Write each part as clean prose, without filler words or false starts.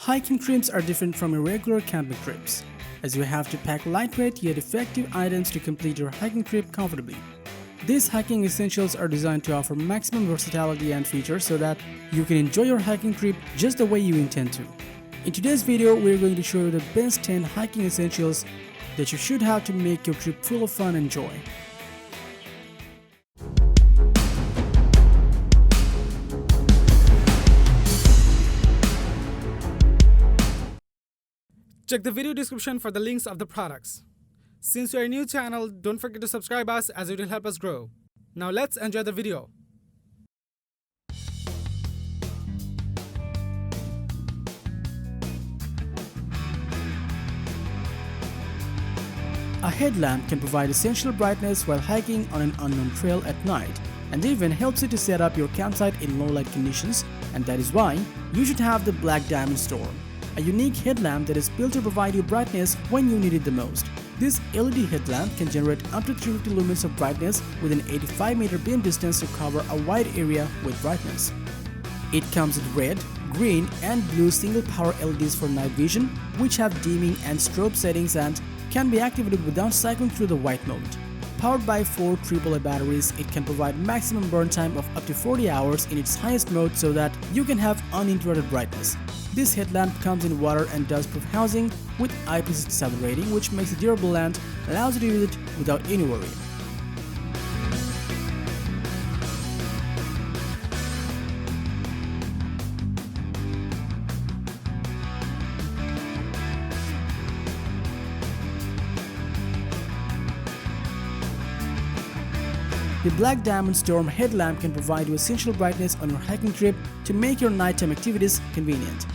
Hiking trips are different from irregular camping trips, as you have to pack lightweight yet effective items to complete your hiking trip comfortably. These hiking essentials are designed to offer maximum versatility and features so that you can enjoy your hiking trip just the way you intend to. In today's video, we are going to show you the best 10 hiking essentials that you should have to make your trip full of fun and joy. Check the video description for the links of the products. Since you are a new channel, don't forget to subscribe us as it will help us grow. Now let's enjoy the video. A headlamp can provide essential brightness while hiking on an unknown trail at night, and even helps you to set up your campsite in low light conditions, and that is why you should have the Black Diamond Storm, a unique headlamp that is built to provide you brightness when you need it the most. This LED headlamp can generate up to 350 lumens of brightness with an 85-meter beam distance to cover a wide area with brightness. It comes with red, green, and blue single power LEDs for night vision, which have dimming and strobe settings and can be activated without cycling through the white mode. Powered by 4 AAA batteries, it can provide maximum burn time of up to 40 hours in its highest mode so that you can have uninterrupted brightness. This headlamp comes in water and dust-proof housing with IP67 rating, which makes it durable and allows you to use it without any worry. The Black Diamond Storm headlamp can provide you essential brightness on your hiking trip to make your nighttime activities convenient.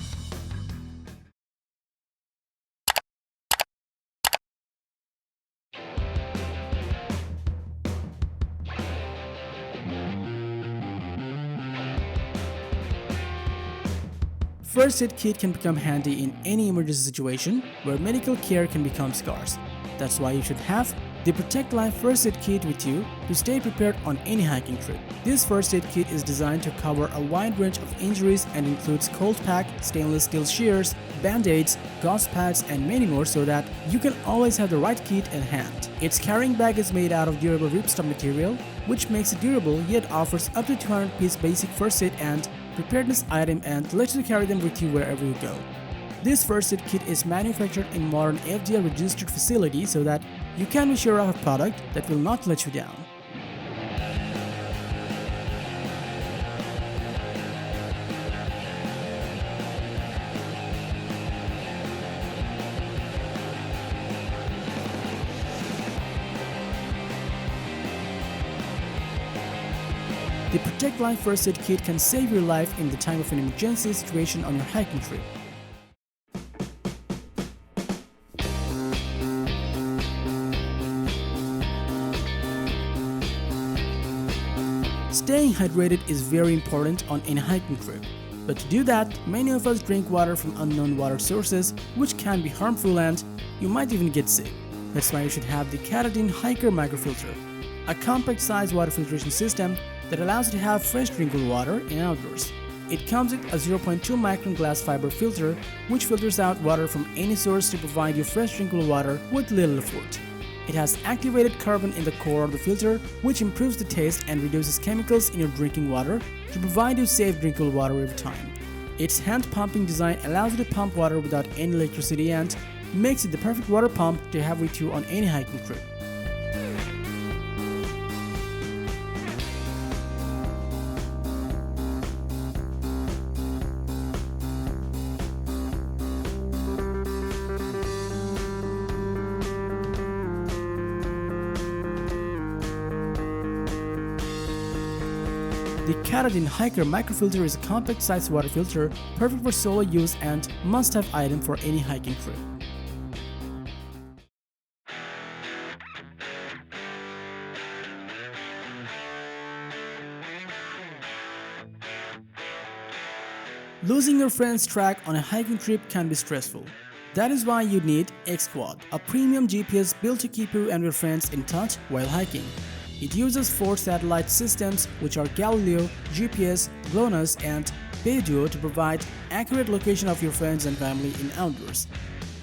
First aid kit can become handy in any emergency situation where medical care can become scarce. That's why you should have the Protect Life First Aid Kit with you to stay prepared on any hiking trip. This first aid kit is designed to cover a wide range of injuries and includes cold pack, stainless steel shears, band-aids, gauze pads, and many more so that you can always have the right kit at hand. Its carrying bag is made out of durable ripstop material, which makes it durable yet offers up to 200-piece basic first aid and preparedness item and lets you carry them with you wherever you go. This first aid kit is manufactured in modern FDA registered facility so that you can be sure of a product that will not let you down. The Protect Life First Aid Kit can save your life in the time of an emergency situation on your hiking trip. Staying hydrated is very important on any hiking trip, but to do that, many of us drink water from unknown water sources, which can be harmful and you might even get sick. That's why you should have the Katadyn Hiker Microfilter, a compact-sized water filtration system that allows you to have fresh drinking water in outdoors. It comes with a 0.2 micron glass fiber filter, which filters out water from any source to provide you fresh drinkable water with little effort. It has activated carbon in the core of the filter, which improves the taste and reduces chemicals in your drinking water to provide you safe drinkable water every time. Its hand pumping design allows you to pump water without any electricity and makes it the perfect water pump to have with you on any hiking trip. The Katadyn Hiker Microfilter is a compact-sized water filter, perfect for solo use and must-have item for any hiking trip. Losing your friend's track on a hiking trip can be stressful. That is why you need XQUAD, a premium GPS built to keep you and your friends in touch while hiking. It uses 4 satellite systems which are Galileo, GPS, GLONASS and pay duo to provide accurate location of your friends and family in outdoors.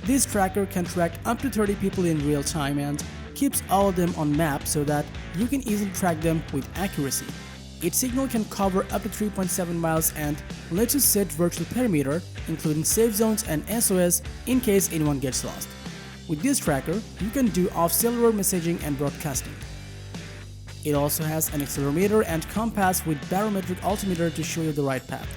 This tracker can track up to 30 people in real time and keeps all of them on map so that you can easily track them with accuracy. Its signal can cover up to 3.7 miles and lets you set virtual perimeter, including safe zones and SOS in case anyone gets lost. With this tracker, you can do off-cellular messaging and broadcasting. It also has an accelerometer and compass with barometric altimeter to show you the right path.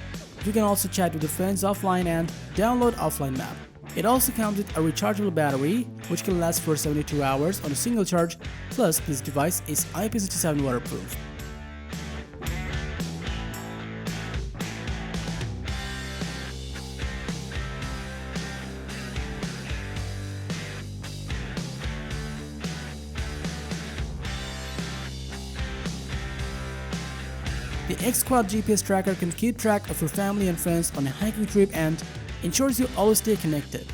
You can also chat with your friends offline and download offline map. It also comes with a rechargeable battery, which can last for 72 hours on a single charge, plus this device is IP67 waterproof. The XQUAD GPS Tracker can keep track of your family and friends on a hiking trip and ensures you always stay connected.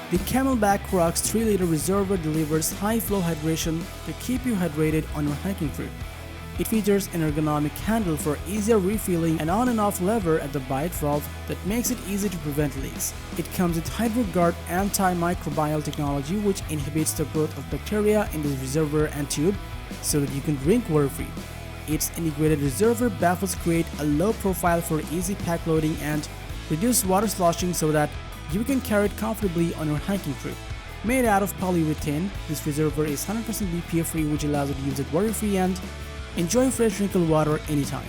The CamelBak CRUX 3-liter reservoir delivers high-flow hydration to keep you hydrated on your hiking trip. It features an ergonomic handle for easier refilling and on and off lever at the bite valve that makes it easy to prevent leaks. It comes with HydroGuard antimicrobial technology which inhibits the growth of bacteria in the reservoir and tube so that you can drink worry-free. Its integrated reservoir baffles create a low profile for easy pack loading and reduce water sloshing so that you can carry it comfortably on your hiking trip. Made out of polyurethane, this reservoir is 100% BPA free which allows you to use it worry-free and enjoy fresh drinkable water anytime.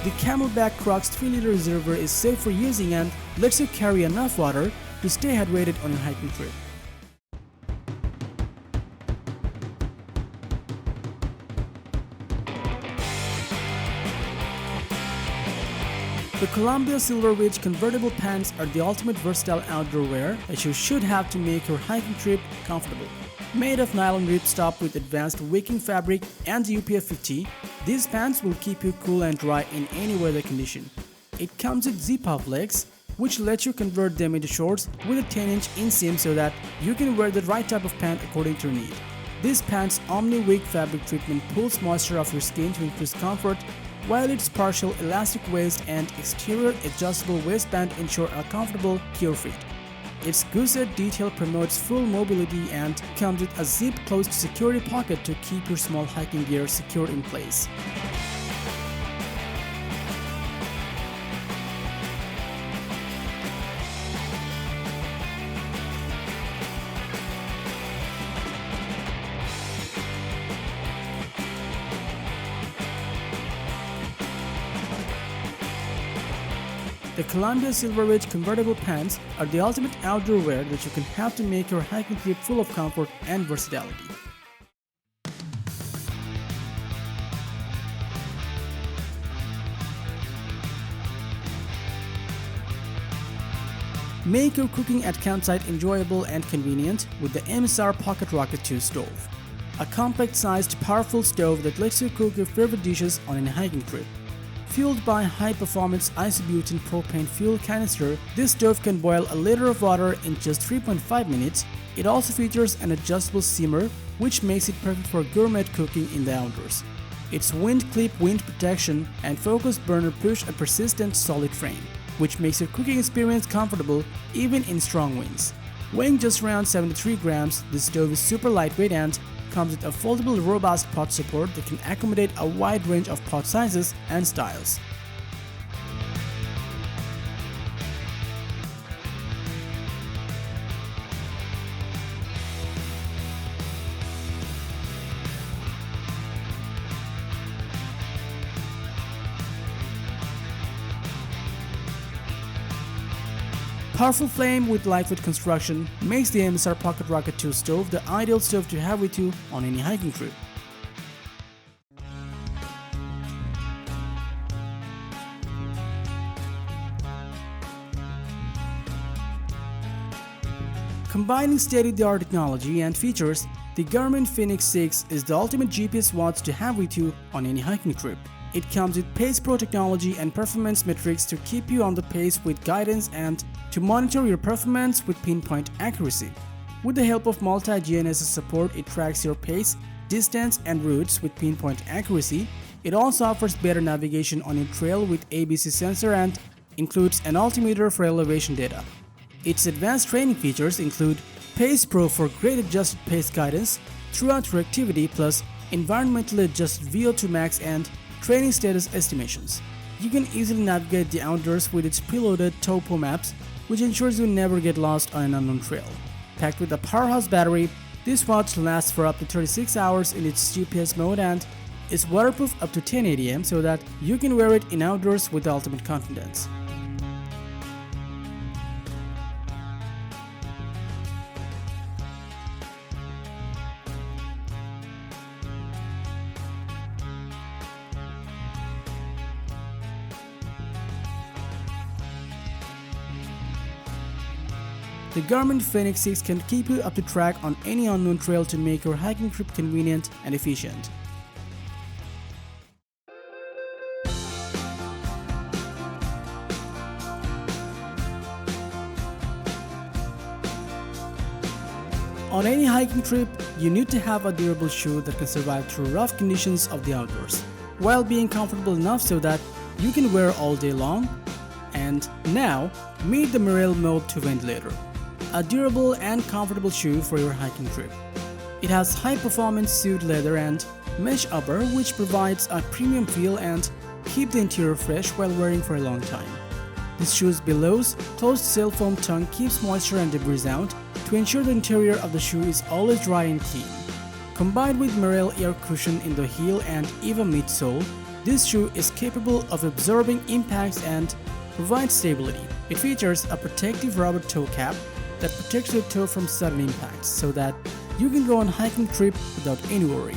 The CamelBak CRUX 3-liter reservoir is safe for using and lets you carry enough water to stay hydrated on your hiking trip. The Columbia Silver Ridge convertible pants are the ultimate versatile outdoor wear that you should have to make your hiking trip comfortable. Made of nylon ripstop with advanced wicking fabric and UPF 50, these pants will keep you cool and dry in any weather condition. It comes with zip-off legs, which lets you convert them into shorts with a 10-inch inseam so that you can wear the right type of pant according to your need. This pant's Omni-Wick fabric treatment pulls moisture off your skin to increase comfort, while its partial elastic waist and exterior adjustable waistband ensure a comfortable cure fit. Its gusset detail promotes full mobility and comes with a zip-closed security pocket to keep your small hiking gear secure in place. The Columbia Silver Ridge convertible pants are the ultimate outdoor wear that you can have to make your hiking trip full of comfort and versatility. Make your cooking at campsite enjoyable and convenient with the MSR PocketRocket 2 stove. A compact-sized, powerful stove that lets you cook your favorite dishes on a hiking trip. Fueled by high-performance isobutane propane fuel canister, this stove can boil a liter of water in just 3.5 minutes. It also features an adjustable simmer, which makes it perfect for gourmet cooking in the outdoors. Its wind clip wind protection and focused burner push a persistent solid frame, which makes your cooking experience comfortable even in strong winds. Weighing just around 73 grams, this stove is super lightweight and comes with a foldable robust pot support that can accommodate a wide range of pot sizes and styles. Powerful flame with lightweight construction makes the MSR PocketRocket 2 stove the ideal stove to have with you on any hiking trip. Combining state-of-the-art technology and features, the Garmin Fenix 6 is the ultimate GPS watch to have with you on any hiking trip. It comes with Pace Pro technology and performance metrics to keep you on the pace with guidance and to monitor your performance with pinpoint accuracy. With the help of multi-GNSS support, it tracks your pace, distance, and routes with pinpoint accuracy. It also offers better navigation on your trail with ABC sensor and includes an altimeter for elevation data. Its advanced training features include Pace Pro for great adjusted pace guidance, throughout your activity plus environmentally adjusted VO2 max and training status estimations. You can easily navigate the outdoors with its preloaded topo maps, which ensures you never get lost on an unknown trail. Packed with a powerhouse battery, this watch lasts for up to 36 hours in its GPS mode and is waterproof up to 1080 m so that you can wear it in outdoors with ultimate confidence. The Garmin Fenix 6 can keep you up to track on any unknown trail to make your hiking trip convenient and efficient. On any hiking trip, you need to have a durable shoe that can survive through rough conditions of the outdoors, while being comfortable enough so that you can wear all day long. And now, meet the Merrell Moab 2 Ventilator, a durable and comfortable shoe for your hiking trip. It has high-performance suede leather and mesh upper, which provides a premium feel and keep the interior fresh while wearing for a long time. This shoe's billows closed cell foam tongue keeps moisture and debris out to ensure the interior of the shoe is always dry and clean. Combined with Merrell air cushion in the heel and EVA midsole, this shoe is capable of absorbing impacts and provides stability. It features a protective rubber toe cap that protects your toe from sudden impacts so that you can go on a hiking trip without any worry.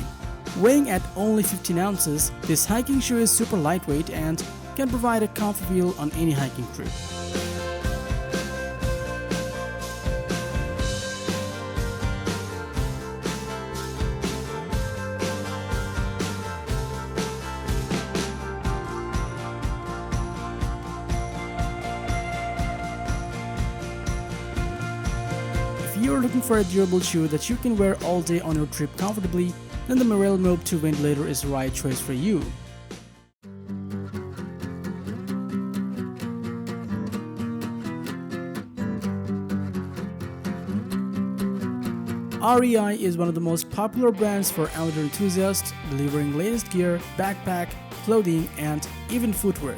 Weighing at only 15 ounces, this hiking shoe is super lightweight and can provide a comfy feel on any hiking trip. If you're looking for a durable shoe that you can wear all day on your trip comfortably, then the Merrell Moab 2 Ventilator is the right choice for you. REI is one of the most popular brands for outdoor enthusiasts, delivering latest gear, backpack, clothing, and even footwear.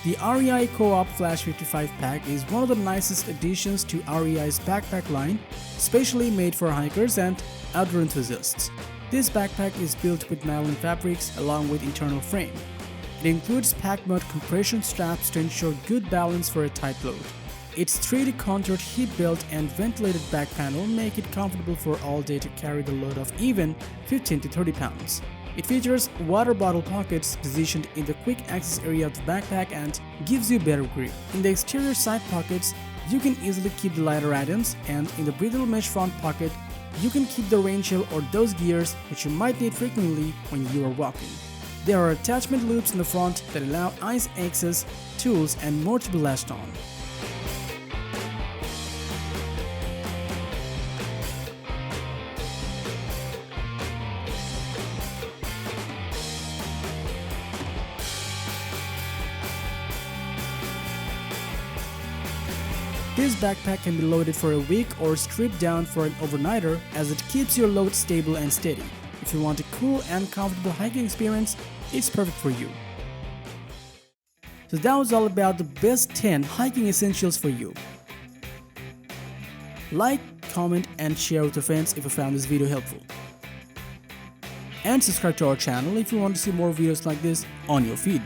The REI Co-op Flash 55 pack is one of the nicest additions to REI's backpack line, specially made for hikers and outdoor enthusiasts. This backpack is built with nylon fabrics along with internal frame. It includes pack mode compression straps to ensure good balance for a tight load. Its 3D contoured hip belt and ventilated back panel make it comfortable for all day to carry the load of even 15 to 30 pounds. It features water bottle pockets positioned in the quick access area of the backpack and gives you better grip. In the exterior side pockets, you can easily keep the lighter items, and in the breathable mesh front pocket, you can keep the rain shell or those gears which you might need frequently when you are walking. There are attachment loops in the front that allow ice access, tools, and more to be latched on. This backpack can be loaded for a week or stripped down for an overnighter, as it keeps your load stable and steady. If you want a cool and comfortable hiking experience, it's perfect for you. So that was all about the best 10 hiking essentials for you. Like, comment, and share with your friends if you found this video helpful. And subscribe to our channel if you want to see more videos like this on your feed.